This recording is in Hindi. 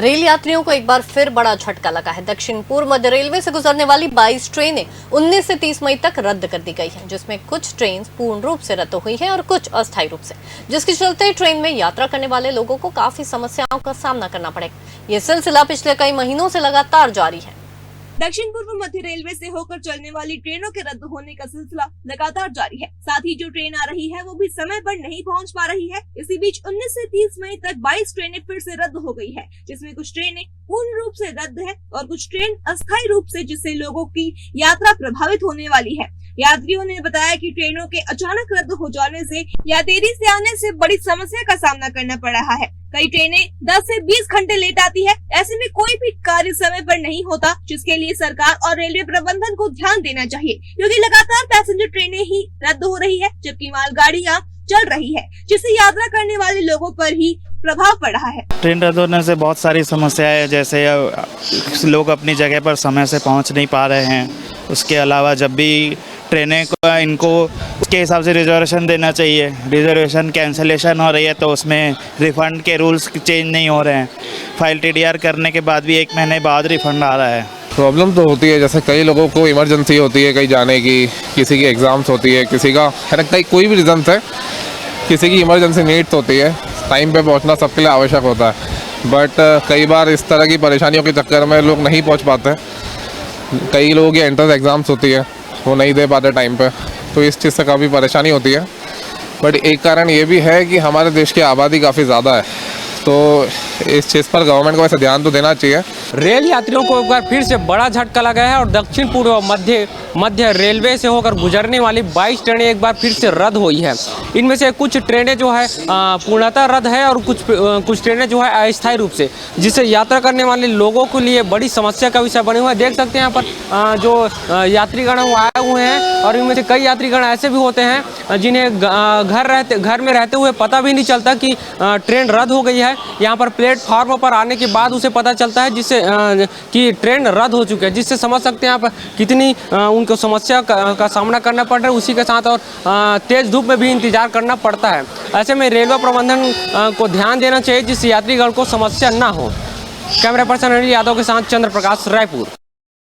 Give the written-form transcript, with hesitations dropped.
रेल यात्रियों को एक बार फिर बड़ा झटका लगा है। दक्षिण पूर्व मध्य रेलवे से गुजरने वाली 22 ट्रेनें 19 से 30 मई तक रद्द कर दी गई हैं, जिसमें कुछ ट्रेन पूर्ण रूप से रद्द हुई हैं और कुछ अस्थायी रूप से, जिसके चलते ट्रेन में यात्रा करने वाले लोगों को काफी समस्याओं का सामना करना पड़ेगा। ये सिलसिला पिछले कई महीनों से लगातार जारी है। दक्षिण पूर्व मध्य रेलवे से होकर चलने वाली ट्रेनों के रद्द होने का सिलसिला लगातार जारी है। साथ ही जो ट्रेन आ रही है वो भी समय पर नहीं पहुंच पा रही है। इसी बीच 19 से 30 मई तक 22 ट्रेनें फिर से रद्द हो गई है, जिसमें कुछ ट्रेनें पूर्ण रूप से रद्द है और कुछ ट्रेन अस्थायी रूप से, जिससे लोगों की यात्रा प्रभावित होने वाली है। यात्रियों ने बताया कि ट्रेनों के अचानक रद्द हो जाने से या देरी से आने से बड़ी समस्या का सामना करना पड़ रहा है। कई ट्रेनें 10 से 20 घंटे लेट आती है। ऐसे में कोई भी कार्य समय पर नहीं होता, जिसके लिए सरकार और रेलवे प्रबंधन को ध्यान देना चाहिए, क्योंकि लगातार पैसेंजर ट्रेनें ही रद्द हो रही है, जबकि मालगाड़ियां चल रही है, जिससे यात्रा करने वाले लोगों पर ही प्रभाव पड़ रहा है। ट्रेन रद्द होने से बहुत सारी समस्याएं हैं, जैसे लोग अपनी जगह पर समय से पहुंच नहीं पा रहे हैं। उसके अलावा जब भी ट्रेनें को इनको उसके हिसाब से रिजर्वेशन देना चाहिए, रिजर्वेशन कैंसिलेशन हो रही है तो उसमें रिफ़ंड के रूल्स चेंज नहीं हो रहे हैं। फाइल टीडीआर करने के बाद भी 1 महीने बाद रिफ़ंड आ रहा है। प्रॉब्लम तो होती है, जैसे कई लोगों को इमरजेंसी होती है कहीं जाने की, किसी की एग्ज़ाम्स होती है, किसी का है ना, कहीं कोई भी रीज़न है, किसी की इमरजेंसी नीड्स होती है। टाइम पे पहुंचना सबके लिए आवश्यक होता है, बट कई बार इस तरह की परेशानियों के चक्कर में लोग नहीं पहुंच पाते। कई लोगों की एंट्रेंस एग्ज़ाम्स होती है, वो नहीं दे पाते टाइम पे, तो इस चीज़ से काफ़ी परेशानी होती है। बट एक कारण ये भी है कि हमारे देश की आबादी काफ़ी ज़्यादा है, तो इस चीज़ पर गवर्नमेंट को वैसे ध्यान तो देना चाहिए। रेल यात्रियों को एक बार फिर से बड़ा झटका लगा है और दक्षिण पूर्व मध्य रेलवे से होकर गुजरने वाली 22 ट्रेनें एक बार फिर से रद्द हुई है। इनमें से कुछ ट्रेनें जो है पूर्णतः रद्द है और कुछ ट्रेनें जो है अस्थायी रूप से, जिससे यात्रा करने वाले लोगों के लिए बड़ी समस्या का विषय बने हुए हैं। देख सकते हैं यहाँ पर जो यात्रीगण वो आए हुए हैं और इनमें से कई यात्रीगण ऐसे भी होते हैं जिन्हें घर में रहते हुए पता भी नहीं चलता कि ट्रेन रद्द हो गई है। यहाँ पर प्लेटफार्म पर आने के बाद उसे पता चलता है जिससे कि ट्रेन रद्द हो चुकी है, जिससे समझ सकते हैं आप कितनी उनको समस्या का सामना करना पड़ रहा है। उसी के साथ और तेज़ धूप में भी इंतजार करना पड़ता है। ऐसे में रेलवे प्रबंधन को ध्यान देना चाहिए, जिससे यात्रीगण को समस्या ना हो। कैमरा पर्सन अनिल यादव के साथ चंद्र प्रकाश, रायपुर।